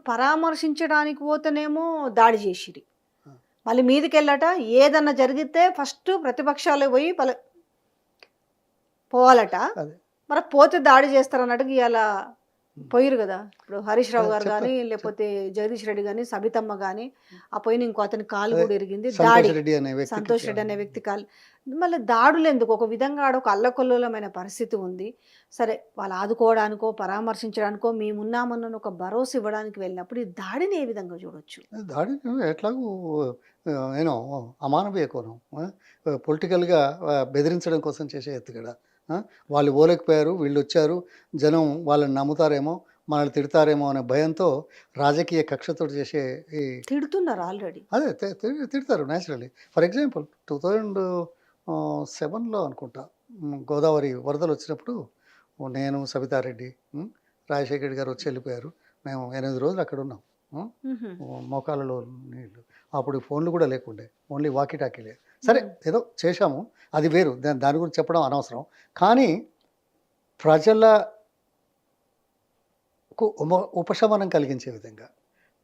పరామర్శించడానికి పోతేనేమో దాడి చేసిరి. ఆ! మళ్ళీ మీదికెళ్ళట ఏదన్నా జరిగితే ఫస్ట్ ప్రతిపక్షాలే పోయి పోవాలట. అదే. మరి పోతే దాడి చేస్తారన్నట్టుగా ఇయాల హ్మ్. పోయిర్రు గదా! ఇప్పుడు హరీష్ రావు గారు గానీ, చెప్తారు. లేపోతే జగదీష్ రెడ్డి గానీ, సబితమ్మ గానీ, ఆ పోయిన ఇంకో అతని కాలు అదే గూడా ఇరిగింది. సంతోష్ దాడి. రెడ్డి అనే వ్యక్తికి సంతోష్ రెడ్డి అనే వ్యక్తి కాలు. మళ్ళీ దాడులెందుకు? ఒక విధంగా ఆడ ఒక అల్లకల్లోలమైన పరిస్థితి ఉంది. సరే వాళ్ళు ఆదుకోవడానికో, పరామర్శించడానికో మేమున్నామన్న ఒక భరోసా ఇవ్వడానికి వెళ్ళినప్పుడు ఈ దాడిని ఏ విధంగా చూడొచ్చు? దాడిని ఎట్లాగూ యూనో అమానవీయ కోణం. పొలిటికల్‌గా బెదిరించడం కోసం చేసే ఎత్తుగడ. ఆ! వాళ్ళు పోలేకపోయారు, వీళ్ళొచ్చారు, జనం వాళ్ళని నమ్ముతారేమో, మనల్ని తిడతారేమో అనే భయంతో రాజకీయ కక్షతోటి చేసే ఈ తిడుతున్నారు ఆల్రెడీ. అదే తిడతారు న్యాచురల్లీ. ఫర్ ఎగ్జాంపుల్ 2007లో అనుకుంటా గోదావరి వరదలొచ్చినప్పుడు నేను, సబితారెడ్డి, రాజశేఖర్ రెడ్డి గారు వచ్చి వెళ్ళిపోయారు. మేము 8 రోజులు అక్కడున్నాం. హ్మ్. హుహు. మోకాళ్ళలో నీళ్ళు. అప్పుడు ఫోన్లు కూడా లేకుండే. ఓన్లీ వాకీ టాకీలే. సరే ఏదో చేశాము. అది వేరు. దాని గురించి చెప్పడం అనవసరం. కానీ ప్రజలకు ఉపశమనం కలిగించే విధంగా,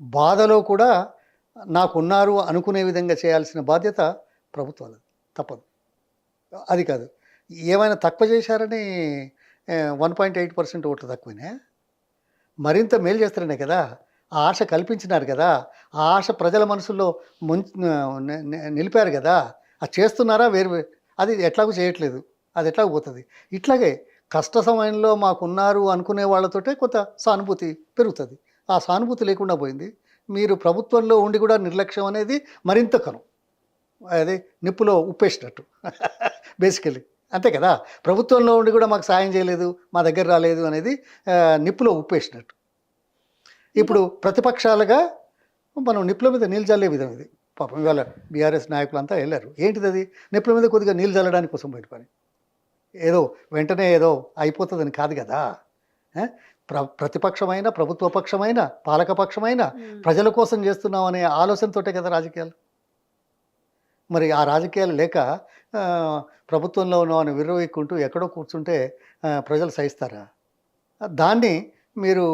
బాధలో కూడా నాకున్నారు అనుకునే విధంగా చేయాల్సిన బాధ్యత ప్రభుత్వాలది. తప్పదు. అది కాదు. ఏమైనా తక్కువ చేశారని 1.8% ఓట్లు తక్కువనే. మరింత మేలు చేస్తారనే కదా! ఆ ఆశ కల్పించినారు కదా! ఆ ఆశ ప్రజల మనసుల్లో నిలిపారు కదా! అది చేస్తున్నారా? అది ఎట్లాగూ చేయట్లేదు. అది ఎట్లాగూ పోతది. ఇట్లాగే కష్ట సమయంలో మాకున్నారు అనుకునే వాళ్ళతోటే కొంత సానుభూతి పెరుగుతది. ఆ సానుభూతి లేకుండా పోయింది. మీరు ప్రభుత్వంలో ఉండి కూడా నిర్లక్ష్యం అనేది మరింత కరం. అది నిప్పులో ఉప్పేసినట్టు బేసికల్లీ. అంతే కదా! ప్రభుత్వంలో ఉండి కూడా మాకు సాయం చేయలేదు, మా దగ్గర రాలేదు అనేది నిప్పులో ఉప్పేసినట్టు. ఇప్పుడు ప్రతిపక్షాలుగా మనం నిప్పుల మీద నీళ్ళు చల్లే విధం ఇది. పాపం ఇవాళ బీఆర్ఎస్ నాయకులంతా వెళ్ళారు. ఏంటిదది? నిప్పుల మీద కొద్దిగా నీళ్ళు చల్లడానికి కోసం పోయిన పని. ఏదో వెంటనే ఏదో అయిపోతుందని కాదు కదా! ప్రతిపక్షమైన, ప్రభుత్వ పక్షమైన, పాలకపక్షమైన ప్రజల కోసం చేస్తున్నాం అనే ఆలోచనతోటే కదా రాజకీయాలు. మరి ఆ రాజకీయాలు లేక ప్రభుత్వంలో ఉన్నామని విర్రవీక్కుంటూ ఎక్కడో కూర్చుంటే ప్రజలు సహిస్తారా? దాన్ని మీరు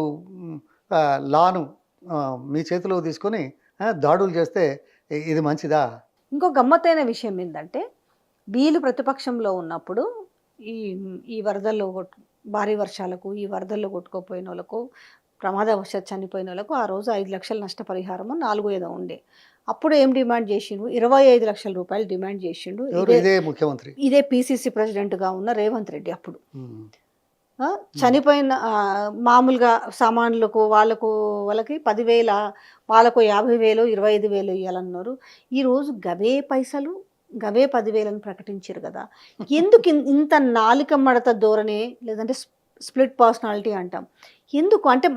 లాను మీ చేతిలో తీసుకొని దాడులు చేస్తే ఇది మంచిదా? ఇంకో గమ్మత్తైన విషయం ఏంటంటే వీళ్ళు ప్రతిపక్షంలో ఉన్నప్పుడు ఈ ఈ వరదల్లో భారీ వర్షాలకు ఈ వరదల్లో కొట్టుకోపోయిన వాళ్ళకు ప్రమాదవశాత్తు చనిపోయిన వాళ్ళకు ఆ రోజు 5 లక్షల నష్టపరిహారము 4 ఏదో ఉండే. అప్పుడు ఏం డిమాండ్ చేసిండు? 25 లక్షల రూపాయలు డిమాండ్ చేసిండు. ఇదే ముఖ్యమంత్రి, ఇదే పిసిసి ప్రెసిడెంట్గా ఉన్న రేవంత్ రెడ్డి అప్పుడు. చనిపోయిన మామూలుగా సామాన్లకు వాళ్ళకి 10,000, వాళ్ళకు 50,000, 25,000 ఇవ్వాలన్నారు. ఈరోజు గవే పైసలు, గవే 10,000 ప్రకటించారు కదా! ఎందుకు ఇంత నాలిక మడత ధోరణి, లేదంటే స్ప్లిట్ పర్సనాలిటీ అంటాం. ఎందుకు అంటే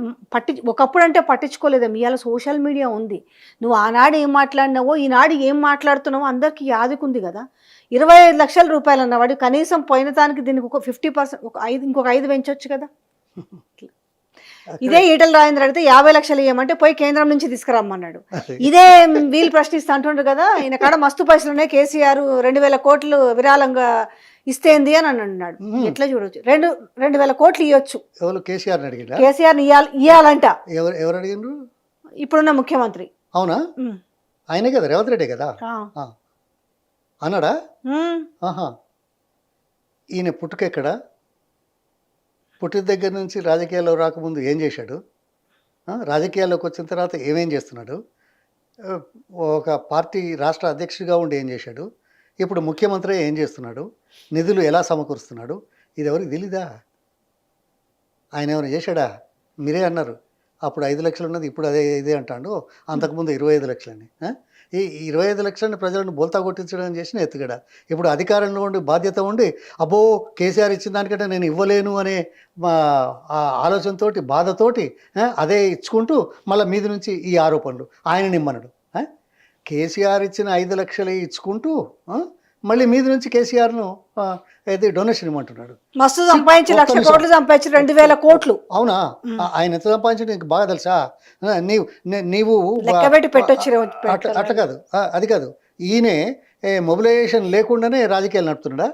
ఒకప్పుడు అంటే పట్టించుకోలేదేమో. ఇవాళ సోషల్ మీడియా ఉంది. నువ్వు ఆనాడు ఏం మాట్లాడినావో ఈనాడు ఏం మాట్లాడుతున్నావో అందరికీ యాదుకుంది కదా! 25 లక్షల రూపాయలు అన్నవాడు కనీసం పోయిన దానికి దీనికి ఒక 50%, ఇంకొక 5 పెంచొచ్చు కదా! ఇదే ఈటల రాజేంద్ర అడిగితే 50 లక్షలు ఇవ్వమంటే పోయి కేంద్రం నుంచి తీసుకురమ్మన్నాడు. ఇదే వీళ్ళు ప్రశ్నిస్తూ అంటుండ్రు కదా, ఈయన కాడ మస్తు పైసలు ఉన్నాయి, కేసీఆర్ 2,000 కోట్లు విరాళంగా ఇస్తేంది అని అన్నాడు. ఎట్లా చూడొచ్చు? 2,000 కోట్లు ఇవ్వచ్చు. ఎవరు? కేసీఆర్ని అడిగిండ్రా? కేసీఆర్ని ఇవ్వాలంట. ఎవరు అడిగిండ్రు? ఇప్పుడున్న ముఖ్యమంత్రి. అవునా? ఆయనే కదా, రేవంత్ రెడ్డి కదా అన్నాడా? ఆహా. ఈయన పుట్టుకెక్కడ? పుట్టిన దగ్గర నుంచి రాజకీయాల్లో రాకముందు ఏం చేశాడు? రాజకీయాల్లోకి వచ్చిన తర్వాత ఏమేం చేస్తున్నాడు? ఒక పార్టీ రాష్ట్ర అధ్యక్షుడిగా ఉండి ఏం చేశాడు? ఇప్పుడు ముఖ్యమంత్రి ఏం చేస్తున్నాడు? నిధులు ఎలా సమకూరుస్తున్నాడు? ఇది ఎవరికి తెలీదా? ఆయన ఏమైనా చేశాడా? మీరే అన్నారు అప్పుడు 5 లక్షలు ఉన్నది, ఇప్పుడు ఇదే అంటాడు. అంతకుముందు 25 లక్షలని. ఈ 25 లక్షలని ప్రజలను బోల్తా కొట్టించడం చేసిన ఎత్తుగడ. ఇప్పుడు అధికారంలో ఉండి బాధ్యత ఉండి అబ్బో కేసీఆర్ ఇచ్చిన దానికంటే నేను ఇవ్వలేను అనే ఆలోచనతోటి, బాధతోటి అదే ఇచ్చుకుంటూ మళ్ళీ మీద నుంచి ఈ ఆరోపణలు. ఆయన నిమ్మనడు. కేసీఆర్ ఇచ్చిన 5 లక్షలే ఇచ్చుకుంటూ మళ్ళీ మీద నుంచి కేసీఆర్ను అయితే డొనేషన్ ఇవ్వమంటున్నాడు. మస్తు సంపాదించి 1,00,000 కోట్లు సంపాదించి 2,000 కోట్లు. అవునా? ఆయన ఎంత సంపాదించి నీకు బాగా తెలుసా? నీవు అట్లా కాదు, అది కాదు. ఈయనే మొబిలైజేషన్ లేకుండానే రాజకీయాలు నడుపుతున్నాడా?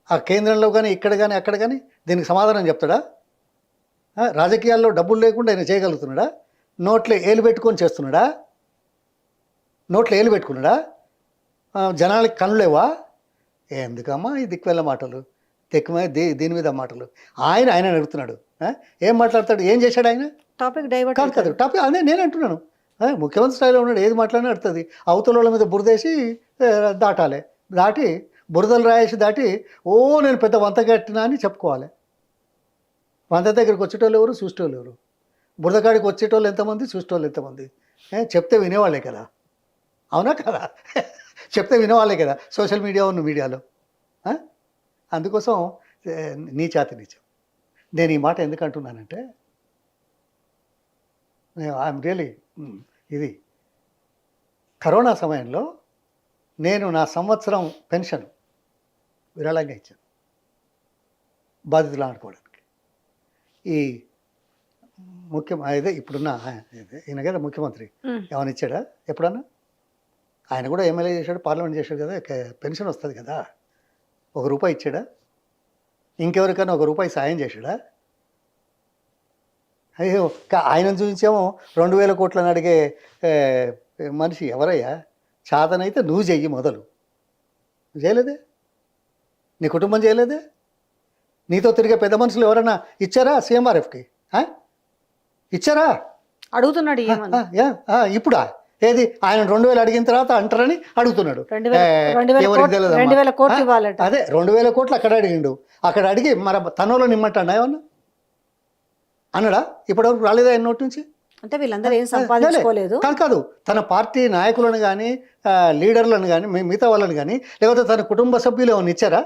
ఆ కేంద్రంలో కానీ ఇక్కడ కానీ అక్కడ కానీ దీనికి సమాధానం చెప్తాడా? రాజకీయాల్లో డబ్బులు లేకుండా ఆయన చేయగలుగుతున్నాడా? నోట్లో ఏలు పెట్టుకొని చేస్తున్నాడా? నోట్లో ఏలు పెట్టుకున్నాడా? జనాలకి కనులేవా? ఎందుకమ్మా ఈ దిక్కువెళ్ళ మాటలు, తెక్కుమే దీని మీద మాటలు. ఆయన అడుగుతున్నాడు. ఏం మాట్లాడతాడు? ఏం చేశాడు ఆయన? టాపిక్ డైవర్ట్ కాదు టాపిక్ అదే నేను అంటున్నాను. ముఖ్యమంత్రి స్థాయిలో ఉన్నాడు, ఏది మాట్లాడినా అడుతుంది. అవతల వాళ్ళ మీద బురదేసి దాటాలి, దాటి బురదలు రాయేసి దాటి నేను పెద్ద వంత కట్టినా అని చెప్పుకోవాలి. వంత దగ్గరికి వచ్చేటోళ్ళు ఎవరు, చూసేటోళ్ళు ఎవరు? బురదకాడికి వచ్చేటోళ్ళు ఎంతమంది, చూసేటోళ్ళు ఎంతమంది? చెప్తే వినేవాళ్ళే కదా, అవునా కదా? చెప్తే వినేవాళ్ళే కదా సోషల్ మీడియా ఉన్న మీడియాలో. అందుకోసం నీచాతి నీచం. నేను ఈ మాట ఎందుకు అంటున్నానంటే, ఐఎమ్ రియలీ ఇది కరోనా సమయంలో నేను నా సంవత్సరం పెన్షన్ విరాళంగా ఇచ్చాను బాధితులు ఆడుకోవడానికి. ఈ అదే ఇప్పుడున్న ఈయన కదా ముఖ్యమంత్రి, ఏమైనా ఇచ్చాడా ఎప్పుడన్నా? ఆయన కూడా ఎమ్మెల్యే చేశాడు, పార్లమెంట్ చేశాడు కదా, పెన్షన్ వస్తుంది కదా. ₹1 ఇచ్చాడా? ఇంకెవరికైనా ₹1 సాయం చేశాడా? అయ్యో, ఆయనను చూపించేమో 2000 కోట్లను అడిగే మనిషి ఎవరయ్యా? చాతనైతే నువ్వు చెయ్యి మొదలు. నువ్వు చేయలేదే, నీ కుటుంబం చేయలేదే, నీతో తిరిగే పెద్ద మనుషులు ఎవరైనా ఇచ్చారా సీఎంఆర్ఎఫ్కి? ఇచ్చారా? అడుగుతున్నాడు ఇప్పుడా? ఏది ఆయన 2000 అడిగిన తర్వాత అంటారని అడుగుతున్నాడు. 2000 కోట్లు ఇవ్వాలట. అదే 2000 కోట్లు అక్కడ అడిగిండు. అక్కడ అడిగి మరి తనలో నిమ్మంటాడా ఏమన్నా అన్నాడా? ఇప్పటివరకు రాలేదా ఆయన నోటి నుంచి? అంటే వీళ్ళందరూ ఏం సంపాదించుకోలేదు కాదు. తన పార్టీ నాయకులను కానీ లీడర్లను కానీ మిగతా వాళ్ళని కానీ లేకపోతే తన కుటుంబ సభ్యులు ఏమైనా ఇచ్చారా?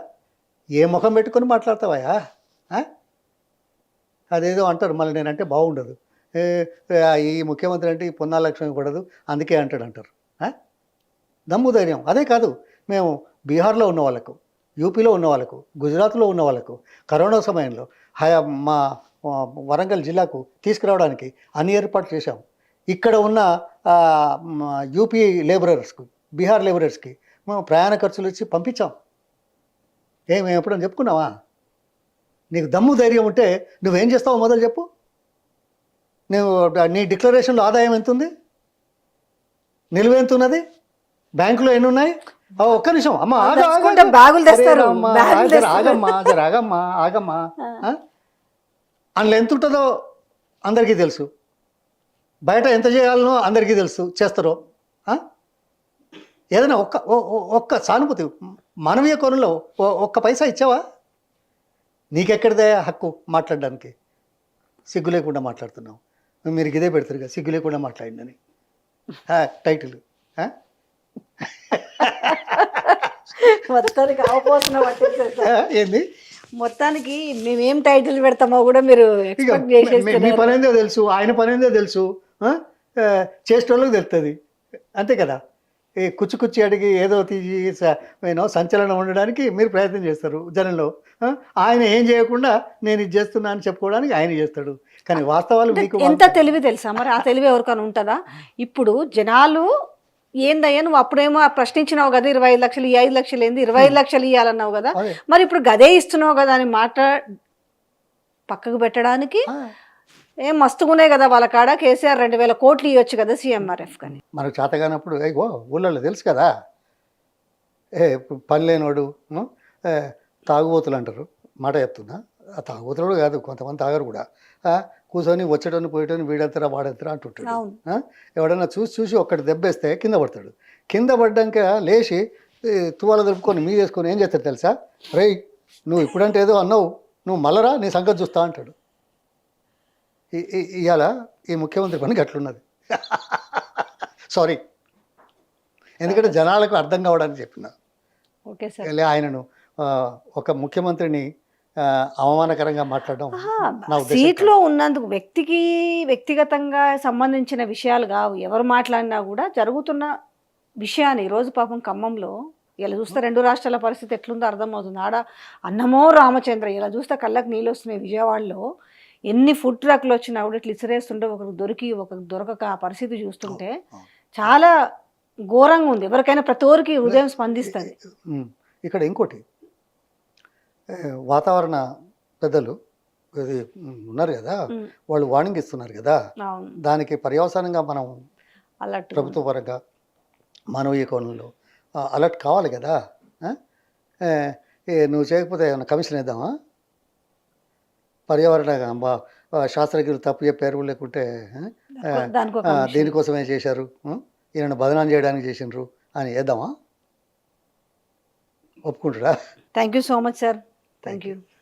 ఏ ముఖం పెట్టుకొని మాట్లాడతావా? అదేదో అంటారు మళ్ళీ, నేనంటే బాగుండదు, ఈ ముఖ్యమంత్రి అంటే ఈ పొన్నాల లక్ష్యం ఇవ్వకూడదు అందుకే అంటారు. దమ్ము ధైర్యం. అదే కాదు, మేము బీహార్లో ఉన్న వాళ్ళకు, యూపీలో ఉన్న వాళ్ళకు, గుజరాత్లో ఉన్న వాళ్ళకు కరోనా సమయంలో మా వరంగల్ జిల్లాకు తీసుకురావడానికి అన్ని ఏర్పాట్లు చేశాం. ఇక్కడ ఉన్న యూపీ లేబరర్స్కు, బీహార్ లేబరర్స్కి మేము ప్రయాణ ఖర్చులు ఇచ్చి పంపించాం. మేము ఎప్పుడని చెప్పుకున్నావా? నీకు దమ్ము ధైర్యం ఉంటే నువ్వేం చేస్తావో మొదలు చెప్పు. నువ్వు నీ డిక్లరేషన్లో ఆదాయం ఎంత ఉంది, నిలువ ఎంత ఉన్నది, బ్యాంకులో ఎన్ని ఉన్నాయి? ఒక్క నిమిషం అమ్మా, ఆగమ్మా. అందులో ఎంత ఉంటుందో అందరికీ తెలుసు, బయట ఎంత చేయాలనో అందరికీ తెలుసు, చేస్తారో. ఏదైనా ఒక్క సానుభూతి మానవీయ కోణంలో ఒక్క పైసా ఇచ్చావా? నీకెక్కడిదే హక్కు మాట్లాడడానికి? సిగ్గు లేకుండా మాట్లాడుతున్నావు. మీరు ఇదే పెడతారు కదా, సిగ్గు లేకుండా మాట్లాడిందని టైటిల్. మొత్తానికి ఏంది? మొత్తానికి మేమేం టైటిల్ పెడతామో కూడా మీరు మీ పని ఏందో తెలుసు, ఆయన పని ఏందో తెలుసు, చేసేటోళ్ళకి తెలుస్తుంది, అంతే కదా. ఈ కుచ్చి అడిగి ఏదో తీసి సంచలనం ఉండడానికి మీరు ప్రయత్నం చేస్తారు జనంలో. ఆయన ఏం చేయకుండా నేను ఇది చేస్తున్నా అని చెప్పుకోవడానికి ఆయన చేస్తాడు, కానీ వాస్తవాలు మీకు ఎంత తెలివి తెలుసా మరి? ఆ తెలివి ఎవరికైనా ఉంటుందా? ఇప్పుడు జనాలు ఏందయ్యా నువ్వు అప్పుడేమో ప్రశ్నించినావు కదా 25 లక్షలు, ఈ 5 లక్షలు ఏంది, 25 లక్షలు ఇవ్వాలన్నావు కదా, మరి ఇప్పుడు గదే ఇస్తున్నావు కదా అని మాట పక్కకు పెట్టడానికి ఏం మస్తుగునే కదా వాళ్ళ కాడ. కేసీఆర్ 2000 కోట్లు ఇవ్వచ్చు కదా సీఎంఆర్ఎఫ్ కానీ. మనకు చేతగానప్పుడు ఊళ్ళో తెలుసు కదా, పని లేనోడు తాగుబోతులు అంటారు, మాట చెప్తున్నా. ఆ తాగుబోతులు కాదు, కొంతమంది తాగరు కూడా. కూర్చొని వచ్చేటోని పోయేటోని వీడెత్తరా వాడెత్తరా అంటుంటాడు. ఎవడన్నా చూసి ఒక్కటి దెబ్బేస్తే కింద పడతాడు. కింద పడ్డాక లేచి తువాల దొరుకుకొని మీద వేసుకొని ఏం చేస్తాడు తెలుసా? రేయ్ నువ్వు ఇప్పుడంటే ఏదో అన్నావు, నువ్వు మళ్ళరా నీ సంగతి చూస్తా అంటాడు. ఇవాళ ఈ ముఖ్యమంత్రి పని గట్లున్నది. సారీ, ఎందుకంటే జనాలకు అర్థం కావడానికి చెప్పిన. Okay sir. ఆయనను ఒక ముఖ్యమంత్రిని అవమానకరంగా మాట్లాడడం సీట్లో ఉన్నందుకు వ్యక్తిగతంగా సంబంధించిన విషయాలు కావు. ఎవరు మాట్లాడినా కూడా జరుగుతున్న విషయాన్ని. ఈరోజు పాపం ఖమ్మంలో ఇలా చూస్తే 2 రాష్ట్రాల పరిస్థితి ఎట్లుందో అర్థమవుతుంది. ఆడ అన్నమో రామచంద్ర, ఇలా చూస్తే కళ్ళకు నీళ్ళు వస్తున్నాయి. విజయవాడలో ఎన్ని ఫుడ్ ట్రక్లు వచ్చినా కూడా ఇట్లా ఇసిరేస్తుంటే ఒకరికి దొరికి ఒకరికి దొరకక ఆ పరిస్థితి చూస్తుంటే చాలా ఘోరంగా ఉంది. ఎవరికైనా ప్రతి ఒక్కరికి హృదయం స్పందిస్తుంది. ఇక్కడ ఇంకోటి, వాతావరణ పెద్దలు ఇది ఉన్నారు కదా, ఉమ్, వాళ్ళు వార్నింగ్ ఇస్తున్నారు కదా, అవును దానికి పర్యవసానంగా మనం అలర్ట్ ప్రభుత్వ పరంగా మానవీయ కోణంలో అలర్ట్ కావాలి కదా. ఆ? ఏ, నువ్వు చేయకపోతే ఏమైనా కమిషన్ ఇద్దామా? పర్యావరణ శాస్త్రజ్ఞులు తప్పు చెప్పారు, లేకుంటే దానికి ఒక కమిషన్. దీనికోసమే చేశారు, ఈయన బదనాం చేయడానికి చేసిండ్రు అని వేద్దామా? ఒప్పుకుంటారా? Thank you so much sir. Thank thank you. You.